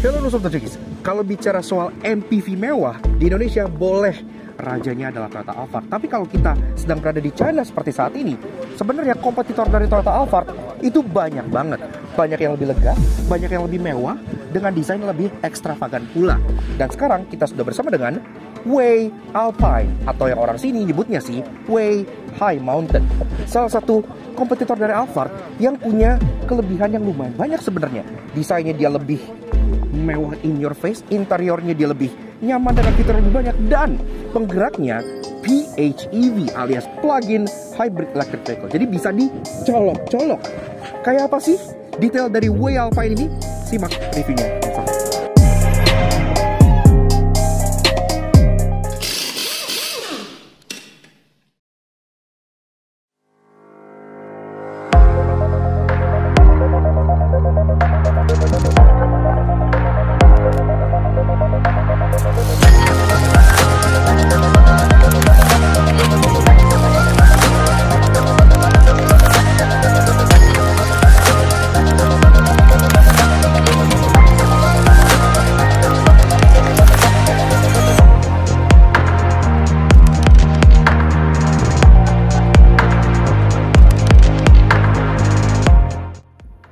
Halo Sobat Jekis, kalau bicara soal MPV mewah di Indonesia boleh rajanya adalah Toyota Alphard. Tapi kalau kita sedang berada di China seperti saat ini, sebenarnya kompetitor dari Toyota Alphard itu banyak banget. Banyak yang lebih lega, banyak yang lebih mewah, dengan desain lebih ekstravagan pula. Dan sekarang kita sudah bersama dengan Way Alpine, atau yang orang sini nyebutnya sih Way High Mountain. Salah satu kompetitor dari Alphard yang punya kelebihan yang lumayan banyak sebenarnya. Desainnya dia lebih mewah in your face, interiornya dia lebih nyaman dengan fitur lebih banyak, dan penggeraknya PHEV alias plug-in hybrid electric vehicle. Jadi bisa dicolok-colok. Kayak apa sih detail dari Way Alpine ini? Simak reviewnya.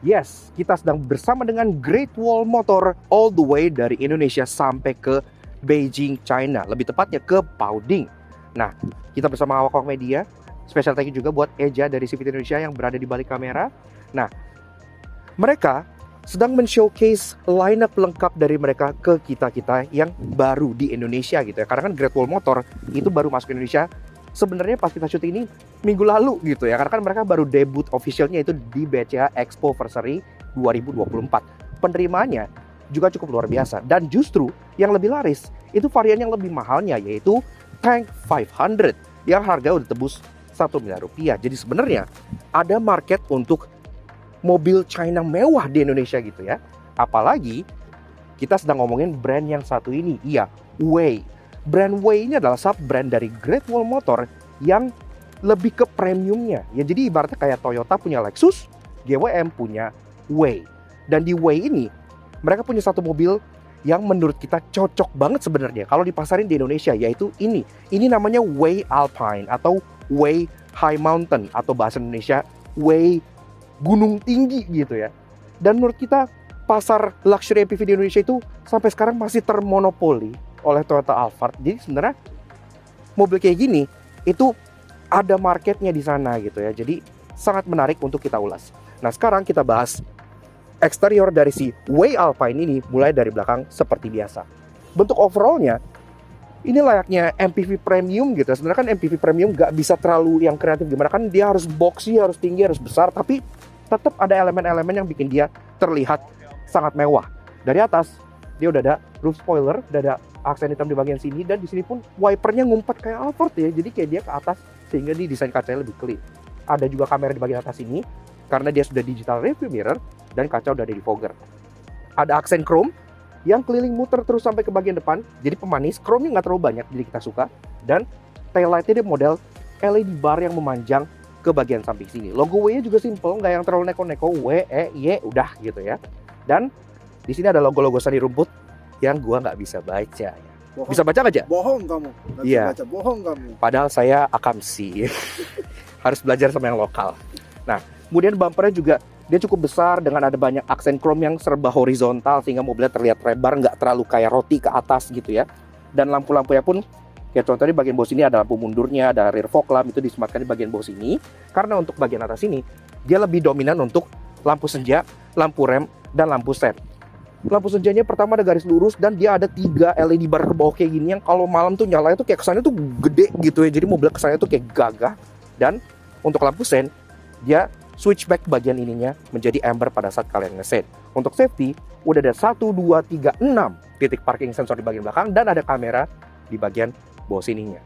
Yes, kita sedang bersama dengan Great Wall Motor all the way dari Indonesia sampai ke Beijing, China. Lebih tepatnya ke Baoding. Nah, kita bersama awak media. Special thank you juga buat Eja dari CVT Indonesia yang berada di balik kamera. Nah, mereka sedang men-showcase lineup lengkap dari mereka ke kita-kita yang baru di Indonesia gitu ya. Karena kan Great Wall Motor itu baru masuk ke Indonesia sebenarnya pas kita syuting ini minggu lalu gitu ya. Karena kan mereka baru debut officialnya itu di BCA Expo Versary 2024. Penerimaannya juga cukup luar biasa. Dan justru yang lebih laris itu varian yang lebih mahalnya, yaitu Tank 500 yang harga udah tebus 1 miliar rupiah. Jadi sebenarnya ada market untuk mobil China mewah di Indonesia gitu ya. Apalagi kita sedang ngomongin brand yang satu ini, iya, Way. Brand Way ini adalah sub-brand dari Great Wall Motor yang lebih ke premiumnya. Ya, jadi ibaratnya kayak Toyota punya Lexus, GWM punya Way. Dan di Way ini, mereka punya satu mobil yang menurut kita cocok banget sebenarnya kalau dipasarin di Indonesia, yaitu ini. Ini namanya Way Alpine atau Way High Mountain, atau bahasa Indonesia Way Gunung Tinggi gitu ya. Dan menurut kita pasar luxury MPV di Indonesia itu sampai sekarang masih termonopoli oleh Toyota Alphard. Jadi sebenarnya mobil kayak gini itu ada marketnya di sana gitu ya. Jadi sangat menarik untuk kita ulas. Nah, sekarang kita bahas eksterior dari si Way Alpine ini, mulai dari belakang seperti biasa. Bentuk overallnya ini layaknya MPV premium gitu. Sebenarnya kan MPV premium gak bisa terlalu yang kreatif gimana, kan dia harus boxy, harus tinggi, harus besar, tapi tetap ada elemen-elemen yang bikin dia terlihat sangat mewah. Dari atas dia udah ada roof spoiler, udah ada aksen hitam di bagian sini, dan di sini pun wipernya ngumpet kayak Alphard ya. Jadi kayak dia ke atas sehingga di desain kacanya lebih clean. Ada juga kamera di bagian atas ini karena dia sudah digital rearview mirror dan kaca udah ada defogger. Ada aksen chrome yang keliling muter terus sampai ke bagian depan. Jadi pemanis, chrome-nya nggak terlalu banyak jadi kita suka. Dan taillightnya dia model LED bar yang memanjang ke bagian samping sini. Logo W-nya juga simple, nggak yang terlalu neko-neko, W, E, Y, udah gitu ya. Dan di sini ada logo-logo sari rumput yang gua nggak bisa baca. Bohong. Bisa baca nggak, Ja? Bohong kamu. Iya. Baca bohong kamu. Padahal saya akamsi. Harus belajar sama yang lokal. Nah, kemudian bumpernya juga dia cukup besar dengan ada banyak aksen chrome yang serba horizontal sehingga mobilnya terlihat lebar, nggak terlalu kayak roti ke atas gitu ya. Dan lampu-lampunya pun kayak contohnya di bagian bawah sini ada lampu mundurnya, ada rear fog lamp, itu disematkan di bagian bawah sini. Karena untuk bagian atas ini dia lebih dominan untuk lampu senja, lampu rem, dan lampu set. Lampu senjanya pertama ada garis lurus dan dia ada 3 LED bar ke bawah kayak gini yang kalau malam tuh nyalanya tuh kayak kesannya tuh gede gitu ya. Jadi mobil kesannya tuh kayak gagah. Dan untuk lampu sen dia switchback bagian ininya menjadi amber pada saat kalian ngesen. Untuk safety udah ada 1, 2, 3, 6 titik parking sensor di bagian belakang dan ada kamera di bagian bawah sininya.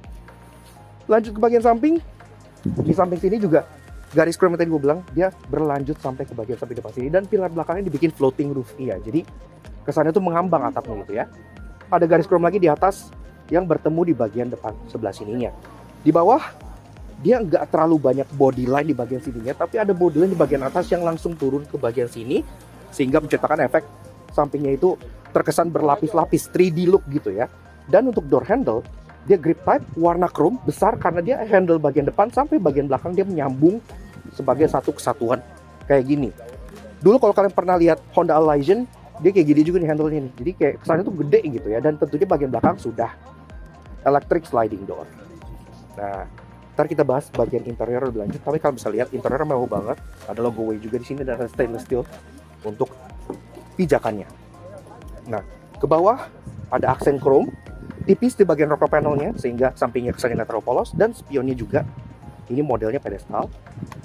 Lanjut ke bagian samping. Di samping sini juga garis chrome yang tadi gue bilang dia berlanjut sampai ke bagian samping depan sini, dan pilar belakangnya dibikin floating roof. Iya, jadi kesannya tuh mengambang atapnya gitu ya. Ada garis chrome lagi di atas yang bertemu di bagian depan sebelah sininya. Di bawah dia nggak terlalu banyak body line di bagian sininya, tapi ada body line di bagian atas yang langsung turun ke bagian sini sehingga menciptakan efek sampingnya itu terkesan berlapis-lapis 3D look gitu ya. Dan untuk door handle, dia grip type warna chrome besar karena dia handle bagian depan sampai bagian belakang dia menyambung sebagai satu kesatuan kayak gini. Dulu kalau kalian pernah lihat Honda Allision, dia kayak gini juga nih handle-nya nih. Jadi kayak kesannya tuh gede gitu ya. Dan tentunya bagian belakang sudah electric sliding door. Nah, ntar kita bahas bagian interior lebih lanjut. Tapi kalian bisa lihat interior mewah banget. Ada logo Way juga di sini dan ada stainless steel untuk pijakannya. Nah, ke bawah ada aksen chrome tipis di bagian rocker panelnya sehingga sampingnya kesannya nggak terlalu polos, dan spionnya juga ini modelnya pedestal.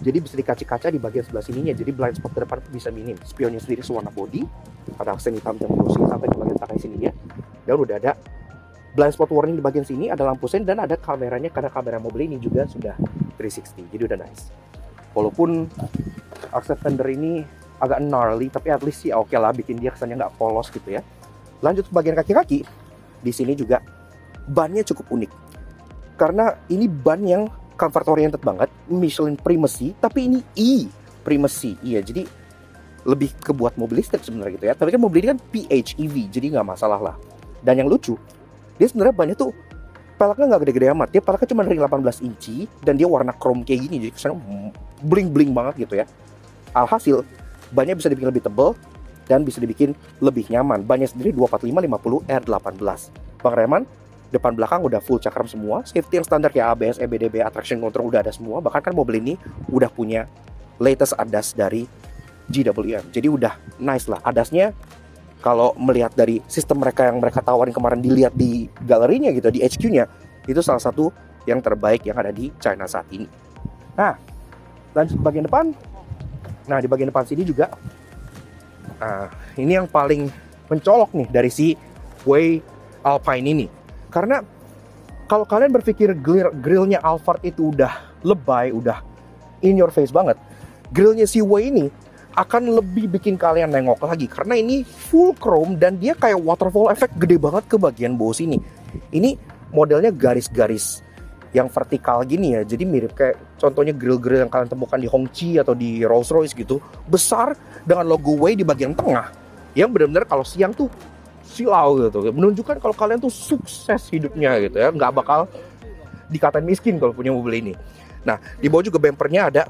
Jadi bisa dikaca-kaca di bagian sebelah sininya. Jadi blind spot ke depan bisa minim. Spionnya sendiri sewarna body, ada aksen hitam yang glossy sampai ke bagian tengah sininya. Dan udah ada blind spot warning di bagian sini, ada lampu sen, dan ada kameranya karena kamera mobil ini juga sudah 360. Jadi udah nice. Walaupun aksen fender ini agak gnarly, tapi at least sih oke lah, bikin dia kesannya nggak polos gitu ya. Lanjut ke bagian kaki-kaki, di sini juga bannya cukup unik karena ini ban yang comfort oriented banget, Michelin Primacy, tapi ini Primacy. Iya, jadi lebih ke buat mobil listrik sebenarnya gitu ya. Tapi kan mobil ini kan PHEV, jadi nggak masalah lah. Dan yang lucu, dia sebenarnya bannya tuh peleknya nggak gede-gede amat. Dia peleknya cuma ring 18 inci dan dia warna chrome kayak gini, jadi kesannya bling-bling banget gitu ya. Alhasil, bannya bisa dibikin lebih tebal dan bisa dibikin lebih nyaman. Bannya sendiri 245/50 R18. Pengereman depan belakang udah full cakram semua. Safety yang standar kayak ABS, EBDB, traction control udah ada semua. Bahkan kan mobil ini udah punya latest ADAS dari GWM. Jadi udah nice lah ADAS-nya. Kalau melihat dari sistem mereka yang mereka tawarin kemarin, dilihat di galerinya gitu, di HQ-nya, itu salah satu yang terbaik yang ada di China saat ini. Nah, lanjut ke bagian depan. Nah, di bagian depan sini juga ini yang paling mencolok nih dari si Way Alpine ini. Karena kalau kalian berpikir grillnya Alphard itu udah lebay, udah in your face banget, grillnya si Way ini akan lebih bikin kalian nengok lagi. Karena ini full chrome dan dia kayak waterfall effect gede banget ke bagian bawah sini. Ini modelnya garis-garis yang vertikal gini ya. Jadi mirip kayak contohnya grill-grill yang kalian temukan di Hongqi atau di Rolls Royce gitu. Besar dengan logo Way di bagian tengah. Yang benar-benar kalau siang tuh silau gitu, menunjukkan kalau kalian tuh sukses hidupnya gitu ya, nggak bakal dikatain miskin kalau punya mobil ini. Nah, di bawah juga bumpernya ada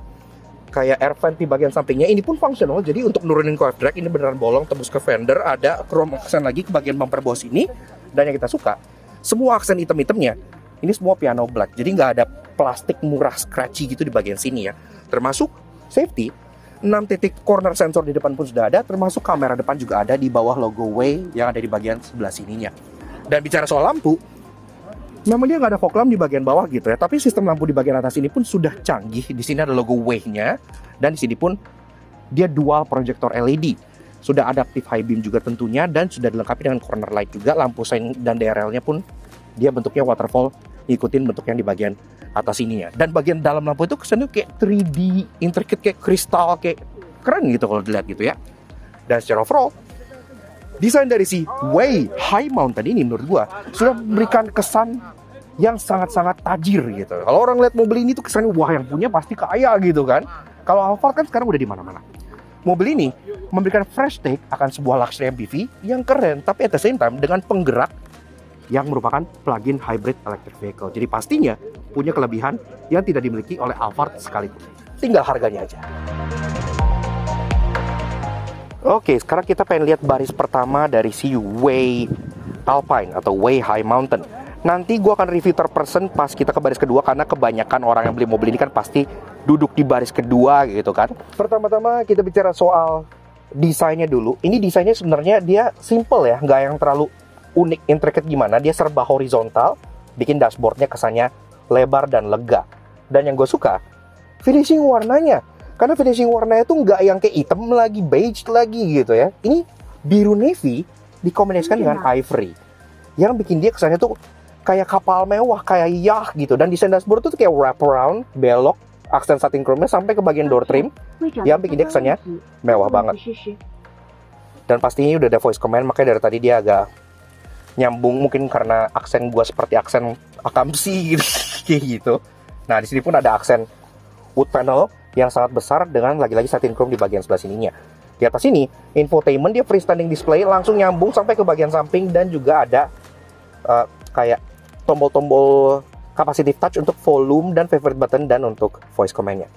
kayak air vent di bagian sampingnya. Ini pun fungsional, jadi untuk nurunin coil drag ini beneran bolong tembus ke fender. Ada chrome aksen lagi ke bagian bumper bawah sini. Dan yang kita suka, semua aksen item-itemnya ini semua piano black, jadi nggak ada plastik murah scratchy gitu di bagian sini ya. Termasuk safety, 6 titik corner sensor di depan pun sudah ada, termasuk kamera depan juga ada di bawah logo Way yang ada di bagian sebelah sininya. Dan bicara soal lampu, memang dia nggak ada fog lamp di bagian bawah gitu ya, tapi sistem lampu di bagian atas ini pun sudah canggih. Di sini ada logo Way-nya, dan di sini pun dia dual proyektor LED. Sudah adaptive high beam juga tentunya, dan sudah dilengkapi dengan corner light juga. Lampu sein dan DRL-nya pun dia bentuknya waterfall, ngikutin bentuk yang di bagian atas ininya. Dan bagian dalam lampu itu kesannya kayak 3D, intricate, kayak kristal, kayak keren gitu kalau dilihat gitu ya. Dan secara overall, desain dari si Way High Mountain ini menurut gua sudah memberikan kesan yang sangat-sangat tajir gitu. Kalau orang lihat mobil ini tuh kesannya wah, yang punya pasti kaya gitu kan. Kalau Alphard kan sekarang udah di mana-mana. Mobil ini memberikan fresh take akan sebuah luxury MPV yang keren, tapi at the same time dengan penggerak yang merupakan plug-in hybrid electric vehicle. Jadi pastinya punya kelebihan yang tidak dimiliki oleh Alphard sekalipun. Tinggal harganya aja. Oke, sekarang kita pengen lihat baris pertama dari si Way Alpine atau Way High Mountain. Nanti gue akan review third person pas kita ke baris kedua, karena kebanyakan orang yang beli mobil ini kan pasti duduk di baris kedua gitu kan. Pertama-tama kita bicara soal desainnya dulu. Ini desainnya sebenarnya dia simple ya, nggak yang terlalu unik, intricate gimana. Dia serba horizontal, bikin dashboardnya kesannya lebar dan lega. Dan yang gue suka, finishing warnanya. Karena finishing warnanya tuh nggak yang kayak hitam lagi, beige lagi gitu ya. Ini biru navy dikombinasikan dengan ivory, yang bikin dia kesannya tuh kayak kapal mewah, kayak yacht gitu. Dan desain dashboard tuh kayak wrap around, belok, aksen satin chrome-nya sampai ke bagian door trim, yang bikin dia kesannya mewah banget. Dan pastinya udah ada voice command, makanya dari tadi dia agak nyambung, mungkin karena aksen gua seperti aksen Akamsi gitu, kayak gitu. Nah, di sini pun ada aksen wood panel yang sangat besar dengan lagi-lagi satin chrome di bagian sebelah sininya. Di atas ini, infotainment, dia freestanding display langsung nyambung sampai ke bagian samping, dan juga ada kayak tombol-tombol capacitive touch untuk volume dan favorite button dan untuk voice command-nya.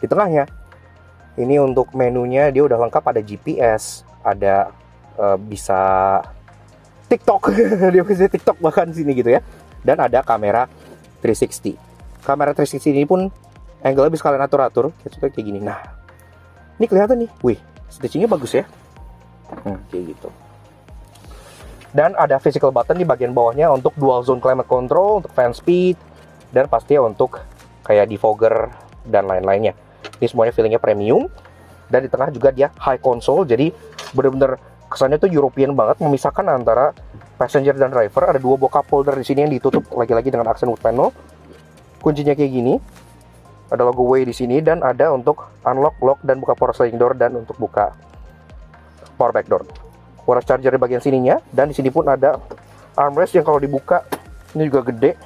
Di tengahnya, ini untuk menunya dia udah lengkap, ada GPS, ada bisa TikTok, dia bisa TikTok bahkan sini gitu ya. Dan ada kamera 360. Kamera 360 ini pun angle-nya bisa kalian atur-atur, kayak gini. Nah, ini kelihatan nih, wih, stitchingnya bagus ya. Kayak gitu. Dan ada physical button di bagian bawahnya untuk dual zone climate control, untuk fan speed, dan pastinya untuk kayak defogger dan lain-lainnya. Ini semuanya feelingnya premium. Dan di tengah juga dia high console, jadi bener-bener kesannya tuh European banget, memisahkan antara passenger dan driver. Ada 2 buah cup holder di sini yang ditutup lagi-lagi dengan aksen wood panel. Kuncinya kayak gini. Ada logo Way di sini, dan ada untuk unlock, lock, dan buka power sliding door, dan untuk buka power back door. Wireless charger di bagian sininya, dan di sini pun ada armrest yang kalau dibuka ini juga gede.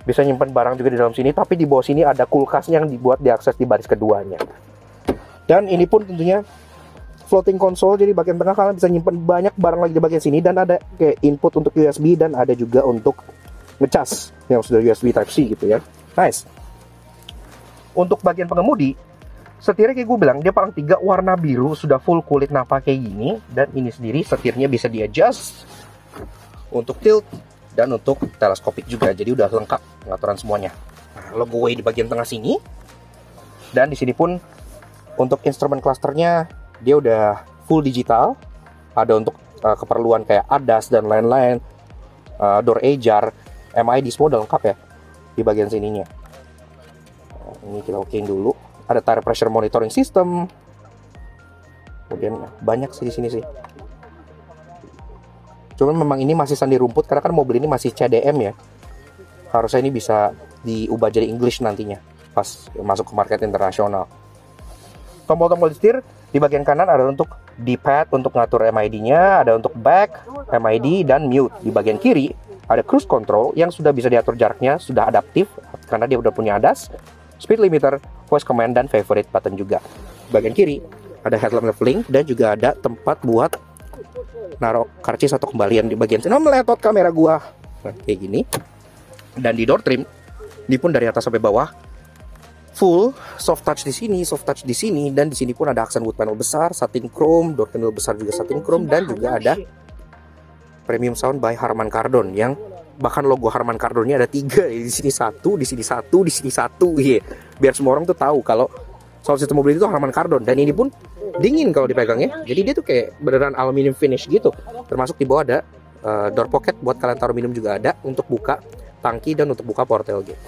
Bisa nyimpan barang juga di dalam sini, tapi di bawah sini ada kulkasnya yang dibuat diakses di baris keduanya. Dan ini pun tentunya floating console, jadi bagian tengah kalian bisa nyimpan banyak barang lagi di bagian sini, dan ada kayak input untuk USB, dan ada juga untuk ngecas yang sudah USB Type-C gitu ya. Nice. Untuk bagian pengemudi, setirnya kayak gue bilang, dia palang 3 warna biru, sudah full kulit napa kayak gini. Dan ini sendiri setirnya bisa di adjust untuk tilt dan untuk teleskopik juga, jadi udah lengkap pengaturan semuanya. Nah, logo Way di bagian tengah sini. Dan di sini pun untuk instrumen clusternya dia udah full digital. Ada untuk keperluan kayak ADAS dan lain-lain, door ajar, MID, semua udah lengkap ya di bagian sininya. Ini kita okein dulu. Ada tire pressure monitoring system. Kemudian banyak sih di sini sih. Cuman memang ini masih sandi rumput karena kan mobil ini masih CDM ya. Harusnya ini bisa diubah jadi English nantinya pas masuk ke market internasional. Tombol-tombol setir di bagian kanan ada untuk D-pad untuk ngatur MID-nya, ada untuk back, MID, dan mute. Di bagian kiri ada cruise control yang sudah bisa diatur jaraknya, sudah adaptif karena dia udah punya ADAS, speed limiter, voice command, dan favorite button juga. Bagian kiri ada headlamp leveling dan juga ada tempat buat naruh karcis atau kembalian di bagian sini. Meletot kamera gua. Nah, kayak gini. Dan di door trim, ini pun dari atas sampai bawah full soft touch di sini, soft touch di sini, dan di sini pun ada aksen wood panel besar, satin chrome, door panel besar juga satin chrome, dan juga ada premium sound by Harman Kardon yang bahkan logo Harman Kardonnya ada 3, di sini 1, di sini 1, di sini 1, yeah. Biar semua orang tuh tahu kalau sound system mobil itu Harman Kardon. Dan ini pun dingin kalau dipegangnya, jadi dia tuh kayak beneran aluminium finish gitu. Termasuk di bawah ada door pocket buat kalian taruh minum juga ada, untuk buka tangki dan untuk buka power tailgate.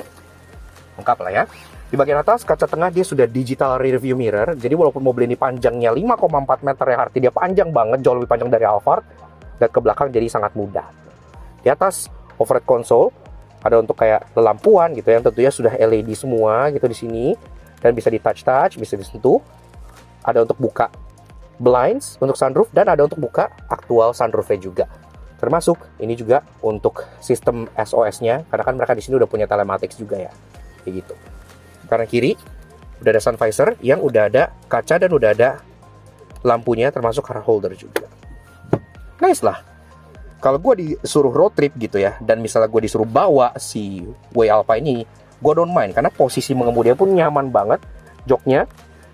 Lengkap lah ya. Di bagian atas kaca tengah dia sudah digital rear view mirror. Jadi walaupun mobil ini panjangnya 5,4 meter ya, arti dia panjang banget, jauh lebih panjang dari Alphard, dan ke belakang jadi sangat mudah. Di atas overhead console ada untuk kayak lampuan gitu yang tentunya sudah LED semua gitu di sini, dan bisa di touch, bisa disentuh. Ada untuk buka blinds untuk sunroof, dan ada untuk buka aktual sunroofnya juga. Termasuk ini juga untuk sistem SOS-nya, karena kan mereka di sini udah punya telematics juga ya, kayak gitu. Kanan kiri udah ada sun visor yang udah ada kaca dan udah ada lampunya, termasuk car holder juga. Nice lah. Kalau gue disuruh road trip gitu ya, dan misalnya gue disuruh bawa si Way Alpine ini, gue don't mind karena posisi mengemudinya pun nyaman banget. Joknya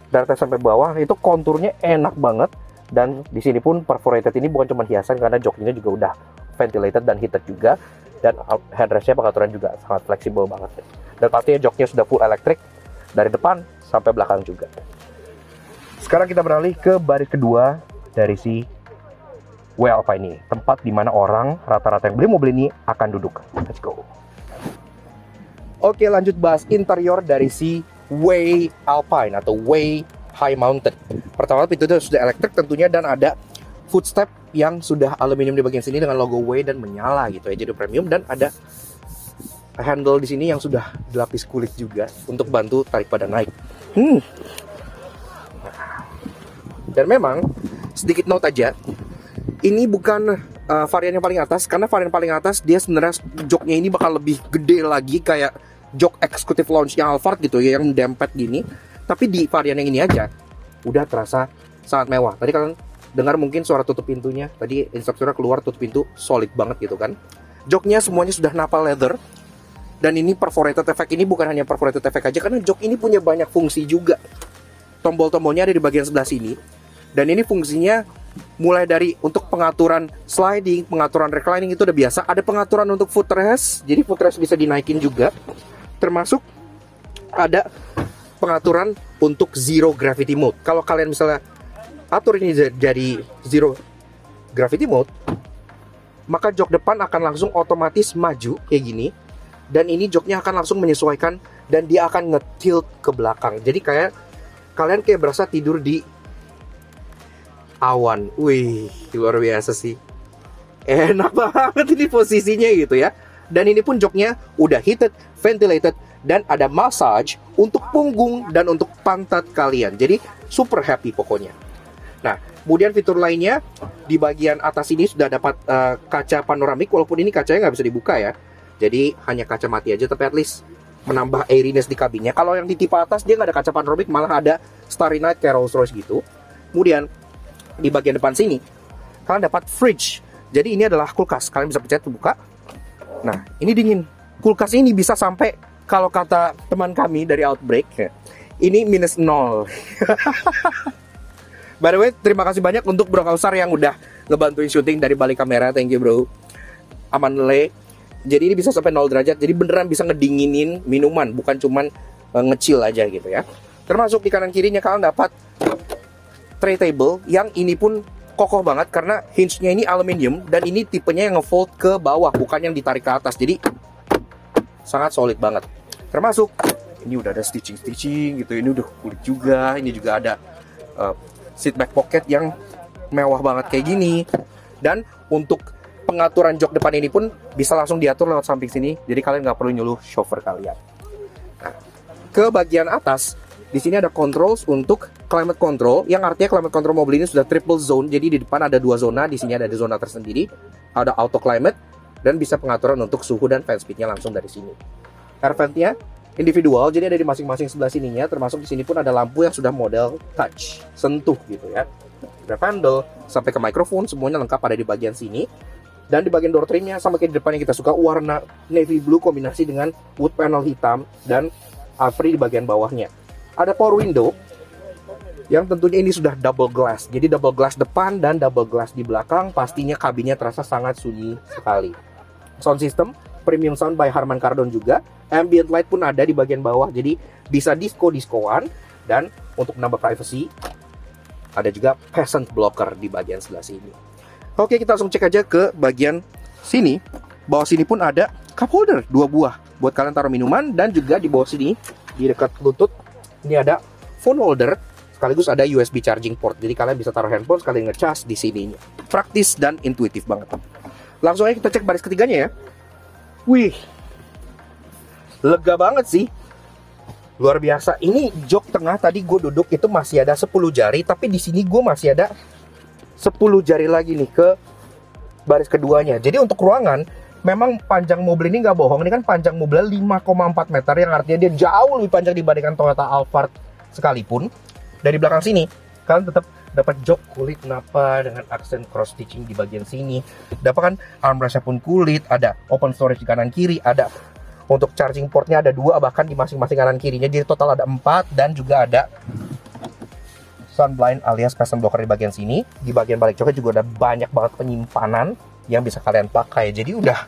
dari atas sampai bawah itu konturnya enak banget, dan di sini pun perforated ini bukan cuma hiasan karena joknya juga udah ventilated dan heated juga, dan headrestnya pengaturan juga sangat fleksibel banget. Dan pastinya joknya sudah full elektrik dari depan sampai belakang juga. Sekarang kita beralih ke baris kedua dari si Way Alpine ini, tempat dimana orang rata-rata yang beli mobil ini akan duduk. Let's go. Oke, lanjut bahas interior dari si Way Alpine atau Way High Mountain. Pertama, pintunya sudah elektrik tentunya, dan ada footstep yang sudah aluminium di bagian sini dengan logo Way dan menyala gitu ya, jadi premium. Dan ada handle di sini yang sudah dilapis kulit juga untuk bantu tarik pada naik. Dan memang sedikit note aja, ini bukan varian yang paling atas, karena varian paling atas dia sebenarnya joknya ini bakal lebih gede lagi, kayak jok eksekutif lounge-nya Alphard gitu ya, yang dempet gini. Tapi di varian yang ini aja udah terasa sangat mewah. Tadi kalian dengar mungkin suara tutup pintunya. Tadi instrukturnya keluar tutup pintu, solid banget gitu kan. Joknya semuanya sudah napal leather. Dan ini perforated effect ini bukan hanya perforated effect aja, karena jok ini punya banyak fungsi juga. Tombol-tombolnya ada di bagian sebelah sini. Dan ini fungsinya mulai dari untuk pengaturan sliding, pengaturan reclining itu udah biasa. Ada pengaturan untuk footrest, jadi footrest bisa dinaikin juga. Termasuk ada pengaturan untuk zero gravity mode. Kalau kalian misalnya atur ini jadi zero gravity mode, maka jok depan akan langsung otomatis maju kayak gini. Dan ini joknya akan langsung menyesuaikan dan dia akan nge-tilt ke belakang. Jadi kayak kalian kayak berasa tidur di awan. Wih, luar biasa sih. Enak banget ini posisinya gitu ya. Dan ini pun joknya udah heated, ventilated, dan ada massage untuk punggung dan untuk pantat kalian. Jadi super happy pokoknya. Nah, kemudian fitur lainnya di bagian atas ini sudah dapat kaca panoramik. Walaupun ini kacanya nggak bisa dibuka ya. Jadi hanya kaca mati aja, tapi at least menambah airiness di kabinnya. Kalau yang di tipe atas dia nggak ada kaca panoramik, malah ada Starry Night kayak Rolls Royce gitu. Kemudian di bagian depan sini kalian dapat fridge. Jadi ini adalah kulkas. Kalian bisa pencet buka. Nah, ini dingin. Kulkas ini bisa sampai, kalau kata teman kami dari Outbreak, ini -0. By the way, terima kasih banyak untuk Bro Kausar yang udah ngebantuin syuting dari balik kamera. Thank you bro. Aman le. Jadi ini bisa sampai 0 derajat. Jadi beneran bisa ngedinginin minuman, bukan cuman ngecil aja gitu ya. Termasuk di kanan kirinya kalian dapat tray table yang ini pun kokoh banget karena hinge-nya ini aluminium dan ini tipenya yang ngefold ke bawah, bukan yang ditarik ke atas. Jadi sangat solid banget. Termasuk ini udah ada stitching gitu, ini udah kulit juga, ini juga ada seat back pocket yang mewah banget kayak gini. Dan untuk pengaturan jok depan ini pun bisa langsung diatur lewat samping sini, jadi kalian nggak perlu nyuluh chauffeur kalian. Nah, ke bagian atas di sini ada controls untuk climate control, yang artinya climate control mobil ini sudah triple zone. Jadi di depan ada 2 zona, di sini ada zona tersendiri, ada auto climate dan bisa pengaturan untuk suhu dan fan speednya langsung dari sini. Air ventnya individual, jadi ada di masing-masing sebelah sininya. Termasuk di sini pun ada lampu yang sudah model touch, sentuh gitu ya. Grab handle sampai ke mikrofon semuanya lengkap ada di bagian sini. Dan di bagian door trimnya sama kayak di depan yang kita suka, warna navy blue kombinasi dengan wood panel hitam dan Avery di bagian bawahnya. Ada power window yang tentunya ini sudah double glass. Jadi double glass depan dan double glass di belakang, pastinya kabinnya terasa sangat sunyi sekali. Sound system premium sound by Harman Kardon juga. Ambient light pun ada di bagian bawah, jadi bisa disco-discoan. Dan untuk menambah privacy, ada juga peasant blocker di bagian sebelah sini. Oke, kita langsung cek aja ke bagian sini. Bawah sini pun ada cup holder 2 buah buat kalian taruh minuman. Dan juga di bawah sini, di dekat lutut, ini ada phone holder sekaligus ada USB charging port. Jadi kalian bisa taruh handphone sekalian ngecas di sini. Praktis dan intuitif banget. Langsung aja kita cek baris ketiganya ya. Wih, lega banget sih. Luar biasa. Ini jok tengah tadi gue duduk itu masih ada 10 jari, tapi di sini gue masih ada 10 jari lagi nih ke baris keduanya. Jadi untuk ruangan, memang panjang mobil ini nggak bohong. Ini kan panjang mobilnya 5,4 meter, yang artinya dia jauh lebih panjang dibandingkan Toyota Alphard sekalipun. Dari belakang sini, kalian tetap dapat jok kulit napa dengan aksen cross stitching di bagian sini. Dapat kan armrestnya pun kulit, ada open storage di kanan kiri, ada untuk charging portnya ada 2 bahkan di masing-masing kanan kirinya. Jadi total ada 4 dan juga ada sun blind alias peasant blocker di bagian sini. Di bagian balik joknya juga ada banyak banget penyimpanan yang bisa kalian pakai. Jadi udah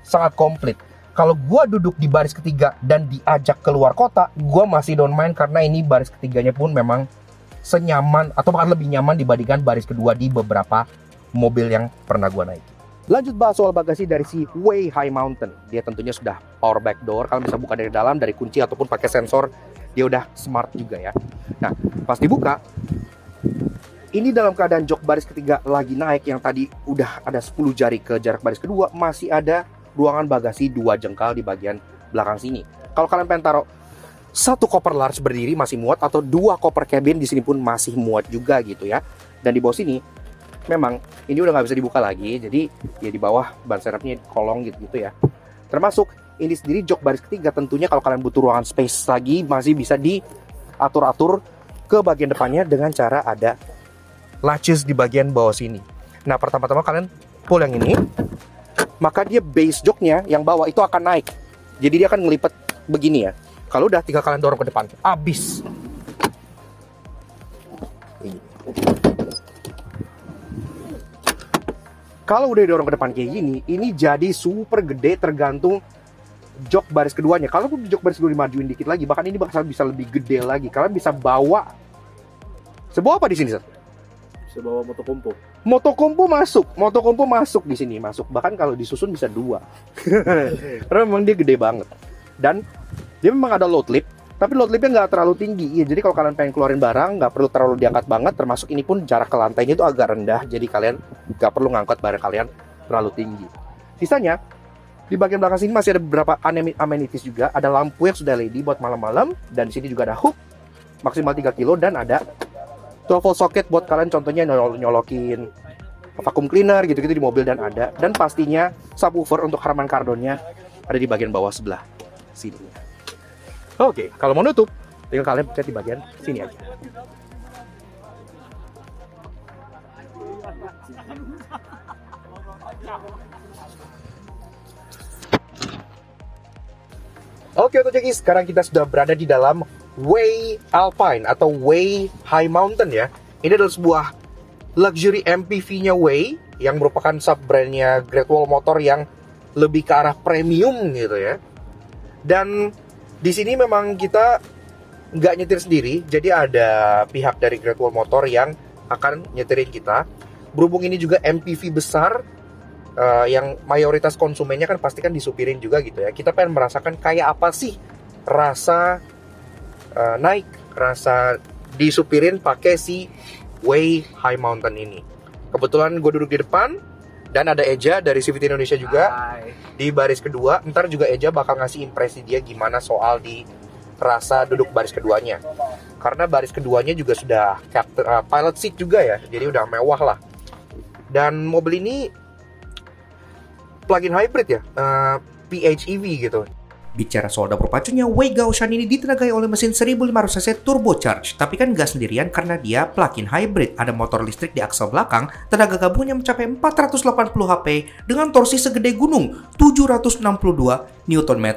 sangat komplit. Kalau gua duduk di baris ketiga dan diajak keluar kota, gua masih don't mind karena ini baris ketiganya pun memang senyaman atau bahkan lebih nyaman dibandingkan baris kedua di beberapa mobil yang pernah gua naiki. Lanjut bahas soal bagasi dari si Way High Mountain. Dia tentunya sudah power back door, kalian bisa buka dari dalam, dari kunci ataupun pakai sensor. Dia udah smart juga ya. Nah, pas dibuka, ini dalam keadaan jok baris ketiga lagi naik, yang tadi udah ada 10 jari ke jarak baris kedua, masih ada ruangan bagasi 2 jengkal di bagian belakang sini. Kalau kalian pengen taruh 1 koper large berdiri masih muat, atau 2 koper cabin di sini pun masih muat juga gitu ya. Dan di bawah sini memang ini udah nggak bisa dibuka lagi, jadi ya di bawah ban serepnya kolong gitu ya. Termasuk ini sendiri jok baris ketiga, tentunya kalau kalian butuh ruangan space lagi masih bisa diatur-atur ke bagian depannya dengan cara ada latches di bagian bawah sini. Nah, pertama-tama kalian pull yang ini, maka dia base joknya yang bawah itu akan naik. Jadi dia akan ngelipet begini ya. Kalau udah tinggal kalian dorong ke depan, abis. Kalau udah dorong ke depan kayak gini, ini jadi super gede tergantung jok baris keduanya. Kalau jok baris kedua dimajuin dikit lagi, bahkan ini bakal bisa lebih gede lagi. Kalian bisa bawa sebuah apa di sini, Sir? Bisa bawa motokompo. Motokompo masuk di sini, masuk. Bahkan kalau disusun bisa 2. Karena memang dia gede banget. Dan dia memang ada load lip, tapi load lipnya nggak terlalu tinggi. Ya, jadi kalau kalian pengen keluarin barang, nggak perlu terlalu diangkat banget. Termasuk ini pun jarak ke lantainya itu agak rendah. Jadi kalian nggak perlu ngangkat barang kalian terlalu tinggi. Sisanya, di bagian belakang sini masih ada beberapa amenities juga. Ada lampu yang sudah LED buat malam-malam. Dan di sini juga ada hook maksimal 3 kilo. Dan ada 12 volt socket buat kalian contohnya nyolokin vacuum cleaner gitu-gitu di mobil dan ada. Dan pastinya subwoofer untuk Harman Kardonnya ada di bagian bawah sebelah sini. Oke, kalau mau nutup, tinggal kalian pencet di bagian sini aja. Oke, Otojeki, sekarang kita sudah berada di dalam Way Alpine atau Way High Mountain ya. Ini adalah sebuah luxury MPV-nya Way yang merupakan sub-brandnya Great Wall Motor yang lebih ke arah premium gitu ya. Dan di sini memang kita nggak nyetir sendiri, jadi ada pihak dari Great Wall Motor yang akan nyetirin kita. Berhubung ini juga MPV besar, yang mayoritas konsumennya kan pasti kan disupirin juga gitu ya. Kita pengen merasakan kayak apa sih rasa naik, rasa disupirin pakai si Way High Mountain ini. Kebetulan gue duduk di depan, dan ada Eja dari CVT Indonesia juga. Hai. Di baris kedua. Ntar juga Eja bakal ngasih impresi dia gimana soal di rasa duduk baris keduanya. Karena baris keduanya juga sudah pilot seat juga ya. Jadi udah mewah lah. Dan mobil ini plug-in hybrid ya, PHEV gitu. Bicara soal dapur pacunya, Way Gaoshan ini ditenagai oleh mesin 1500cc turbocharged, tapi kan nggak sendirian karena dia plug-in hybrid. Ada motor listrik di aksel belakang, tenaga gabungnya mencapai 480 HP dengan torsi segede gunung 762 Nm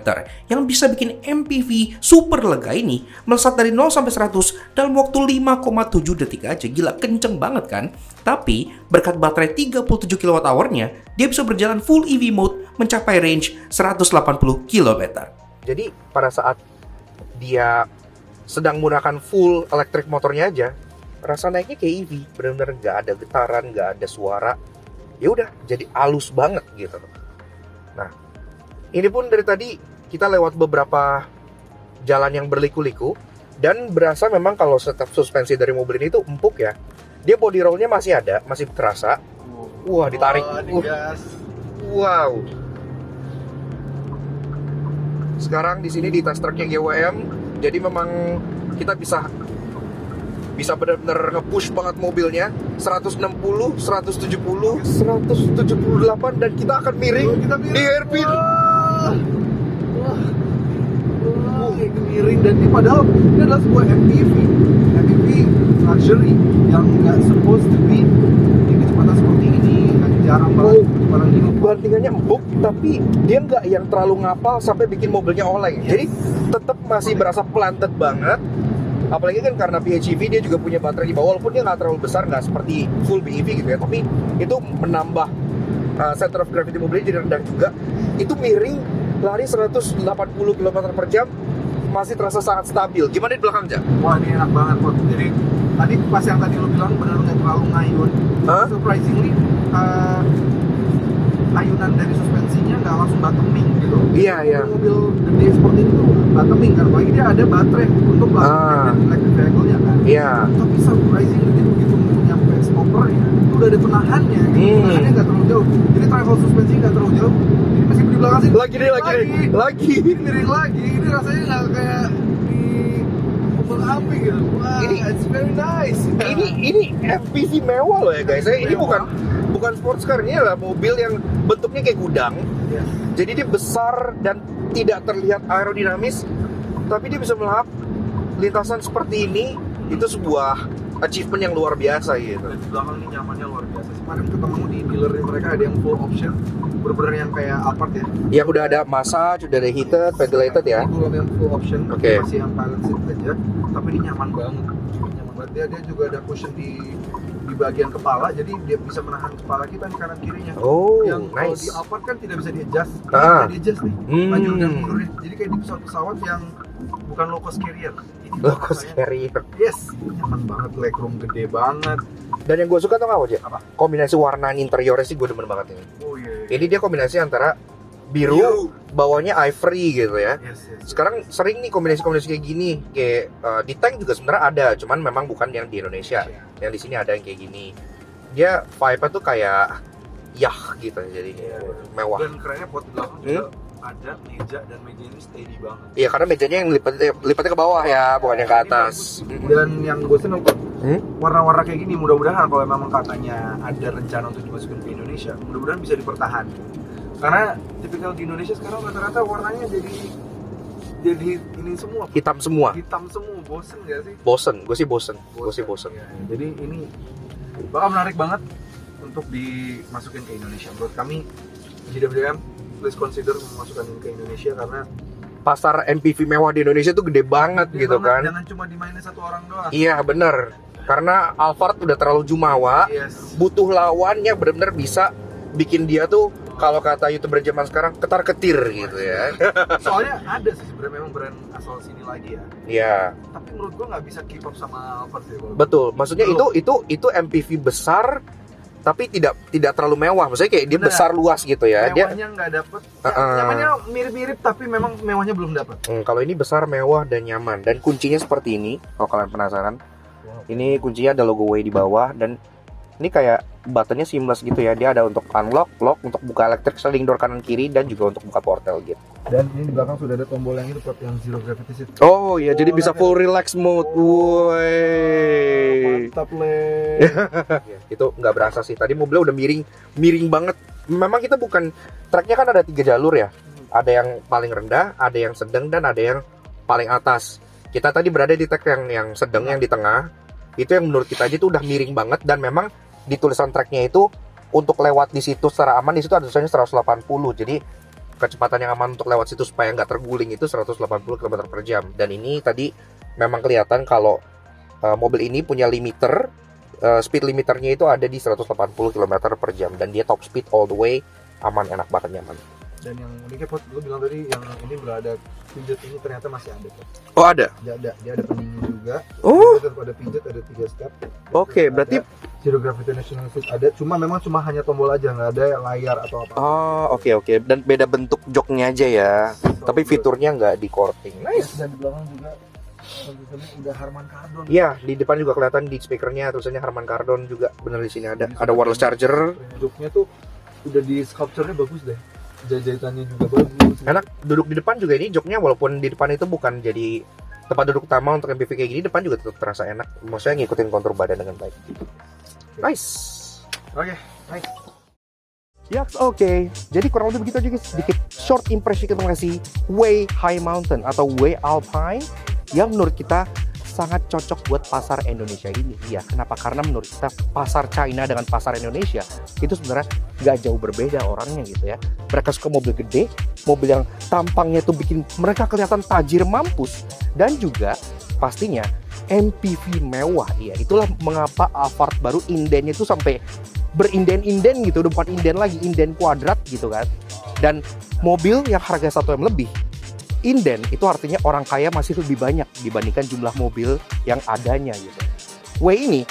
yang bisa bikin MPV super lega ini melesat dari 0 sampai 100 dalam waktu 5,7 detik aja. Gila, kenceng banget kan? Tapi berkat baterai 37 kWh-nya, dia bisa berjalan full EV mode mencapai range 180 km. Jadi pada saat dia sedang menggunakan full elektrik motornya aja, rasa naiknya kayak EV, benar-benar nggak ada getaran, nggak ada suara. Ya udah, jadi halus banget gitu. Nah, ini pun dari tadi kita lewat beberapa jalan yang berliku-liku dan berasa memang kalau setup suspensi dari mobil ini tuh empuk ya. Dia body roll-nya masih ada, masih terasa. Wah, ditarik. Wow. Sekarang di sini di test track-nya GWM, jadi memang kita bisa benar-benar nge-push banget mobilnya 160, 170, 178 dan kita akan miring di hairpin. Miring dan ini padahal ini adalah sebuah MPV luxury yang nggak supposed to be di kecepatan seperti ini, jarang banget kecepatan ini. Bantingannya empuk, tapi dia nggak yang terlalu ngapal sampai bikin mobilnya oleng. Jadi tetap masih berasa planted banget. Apalagi kan karena PHEV dia juga punya baterai di bawah, walaupun dia nggak terlalu besar, nggak seperti full BEV gitu ya, tapi itu menambah center of gravity mobilnya jadi rendah juga. Itu miring, lari 180 km per jam, masih terasa sangat stabil. Gimana di belakang, Ja? Wah, ini enak banget kok. Jadi tadi pas yang tadi lo bilang benar nggak terlalu ngayun. Surprisingly ayunan dari suspensinya nggak langsung bottoming gitu. Iya. Mobil gede seperti itu bottoming kan, apalagi dia ada baterai untuk electric vehicle-nya kan. Iya. Tapi surprisingly dia begitu nyampe stoppernya itu udah ada penahannya. Penahannya nggak terlalu jauh. Jadi travel suspensi nggak terlalu jauh. Jadi masih di belakang sini. Lagi. Ini miring lagi. Ini rasanya nggak kayak di mobil api gitu. Wah, it's very nice. Ini MPV mewah loh ya guys. Ini bukan sports car, ini adalah mobil yang bentuknya kayak gudang. Jadi dia besar dan tidak terlihat aerodinamis, tapi dia bisa melahap lintasan seperti ini. Itu sebuah achievement yang luar biasa gitu. Dan di belakang ini nyamannya luar biasa. Kemarin ketemu di dealer mereka ada yang full option, bener-bener yang kayak apart ya. Yang udah ada massage, udah ada heated, ventilated ya. Itu yang full option, Oke. masih yang pilot seat aja, tapi ini nyaman banget. Nyaman banget. Dia juga ada cushion di bagian kepala, jadi dia bisa menahan kepala kita di kanan kirinya. Oh, yang kalau nice. di apart kan tidak bisa di-adjust, Ah. bisa di-adjust nih, maju dan mundurnya. Jadi kayak di pesawat-pesawat yang bukan low cost carrier. Ini Low cost rasanya- carrier. Yes, nyaman banget, legroom gede banget. Dan yang gue suka tuh apa aja? Apa? Kombinasi warna interiornya sih gue demen banget ini. Oh iya. Ini dia kombinasi antara biru, bawahnya ivory gitu ya. Yes. Sekarang sering nih kombinasi-kombinasi kayak gini, kayak di tank juga sebenarnya ada, cuman memang bukan yang di Indonesia. Yang di sini ada yang kayak gini. Dia vibe-nya tuh kayak yah gitu, jadi mewah. Dan kerennya pot di belakang juga ada meja, dan meja ini steady banget. Iya, karena mejanya yang lipatnya ke bawah ya, bukan yang ke atas. Dan yang gue seneng tuh Hmm? warna-warna kayak gini, mudah-mudahan kalau memang katanya ada rencana untuk dimasukin ke Indonesia, mudah-mudahan bisa dipertahankan. Karena tipikal di Indonesia sekarang rata-rata warnanya jadi ini semua, Hitam semua. hitam semua, bosen gak sih? Bosen, gue sih bosen. Ya, jadi ini bakal menarik banget untuk dimasukin ke Indonesia. Menurut kami JWM please consider memasukkan ini ke Indonesia, karena Pasar MPV mewah di Indonesia tuh gede banget gede gitu banget, kan. jangan cuma dimainin satu orang doang. Iya bener, karena Alphard udah terlalu jumawa. Yes. Butuh lawan yang benar-benar bisa bikin dia tuh, kalau kata YouTuber zaman sekarang, ketar-ketir gitu ya. Soalnya ada sih sebenarnya memang brand asal sini lagi ya. Iya, Tapi menurut gua nggak bisa keep up sama Alphard sih. kalau- betul. Maksudnya itu MPV besar tapi tidak terlalu mewah. Maksudnya kayak dia Bener. besar luas gitu ya. Dia Mewahnya nggak dapet. Uh-uh. Nyamannya mirip-mirip tapi memang mewahnya belum dapet. kalau ini besar, mewah dan nyaman, dan kuncinya seperti ini. Kalau kalian penasaran, ini kuncinya ada logo Way di bawah, dan ini kayak buttonnya seamless gitu ya. Dia ada untuk unlock, lock, untuk buka electric sliding door kanan kiri, dan juga untuk buka portal gitu. Dan ini di belakang sudah ada tombol yang itu pot yang zero gravity seat. Oh iya, jadi bisa lihat. full relax mode. Woi. Mantap le. Itu nggak berasa sih. Tadi mobilnya udah miring banget. Memang kita bukan, tracknya kan ada 3 jalur ya. Ada yang paling rendah, ada yang sedang, dan ada yang paling atas. Kita tadi berada di track yang sedang, yang di tengah. Itu yang menurut kita aja itu udah miring banget, dan memang di tulisan tracknya itu untuk lewat di situ secara aman, di situ ada tulisannya 180. Jadi kecepatan yang aman untuk lewat situ supaya nggak terguling itu 180 km per jam. Dan ini tadi memang kelihatan kalau mobil ini punya limiter, speed limiternya itu ada di 180 km per jam, dan dia top speed all the way, aman, enak banget, nyaman. Dan yang uniknya pot, lu bilang tadi yang ini berada pijat ini ternyata masih ada pot. Oh ada? Dia ada pendingin juga. Oh. Dia tetap ada pijat, ada 3 step. Oke, Ada berarti zero gravitational seat ada, cuma hanya tombol aja, nggak ada layar atau apa. oh oke. Dan beda bentuk joknya aja ya. Tapi fiturnya nggak di courting. Nice. Dan di belakang juga tulisannya udah Harman Kardon. Iya, di depan juga kelihatan di speakernya tulisannya Harman Kardon juga. Bener di sini ada. Ada wireless charger. Joknya tuh udah di sculpture-nya bagus deh. Jahitannya juga bagus. Enak duduk di depan juga, ini joknya walaupun di depan itu bukan jadi tempat duduk utama untuk MPV kayak gini, depan juga tetap terasa enak. Maksudnya ngikutin kontur badan dengan baik. Nice. Oke, nice. Yaks, oke. Jadi kurang lebih begitu aja guys. Sedikit short impression kita mengenai Way High Mountain atau Way Alpine yang menurut kita sangat cocok buat pasar Indonesia ini. Iya, kenapa? Karena menurut kita pasar China dengan pasar Indonesia itu sebenarnya nggak jauh berbeda orangnya gitu ya. Mereka suka mobil gede, mobil yang tampangnya tuh bikin mereka kelihatan tajir mampus, dan juga pastinya MPV mewah. Iya, itulah mengapa Alphard baru indennya tuh sampai berinden-inden gitu, udah bukan inden lagi, inden kuadrat gitu kan. Dan mobil yang harga 1 M lebih, inden itu artinya orang kaya masih lebih banyak dibandingkan jumlah mobil yang adanya gitu. Way ini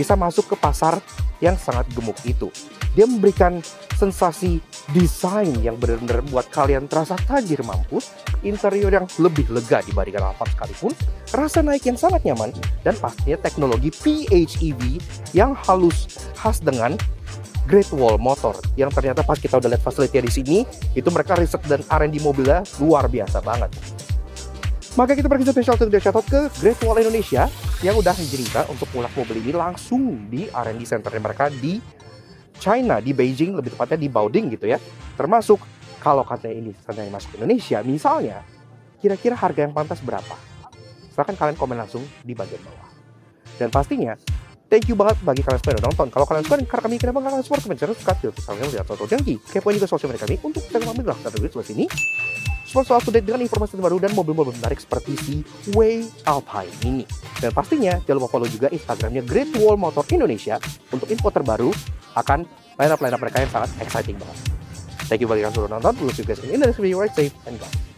bisa masuk ke pasar yang sangat gemuk itu. Dia memberikan sensasi desain yang benar-benar buat kalian terasa tajir mampus, interior yang lebih lega dibandingkan Alphard sekalipun, rasa naik yang sangat nyaman, dan pastinya teknologi PHEV yang halus khas dengan Great Wall Motor, yang ternyata pas kita udah lihat facility di sini, itu mereka riset dan R&D mobilnya luar biasa banget. Maka kita pergi spesial shoutout ke Great Wall Indonesia yang udah mengizinkan untuk mulak mobil ini langsung di R&D centernya mereka di China, di Beijing, lebih tepatnya di Baoding gitu ya. Termasuk kalau katanya ini seandainya masuk ke Indonesia, misalnya kira-kira harga yang pantas berapa? Silahkan kalian komen langsung di bagian bawah. Dan pastinya, thank you banget bagi kalian semua yang udah nonton. Kalau kalian suka, karena kami kenapa kalian support, komen, share, subscribe, dan kalian lihat atau janji. Kepoin juga sosial media kami untuk kita ngambil satu video sebelah sini. Sponsor up to date dengan informasi terbaru dan mobil-mobil menarik seperti si Way Alpine ini. Dan pastinya jangan lupa follow juga Instagramnya Great Wall Motor Indonesia untuk info terbaru akan line up mereka yang sangat exciting banget. Thank you bagi kalian yang sudah nonton. We'll see you guys in the next video. Ride safe and bye.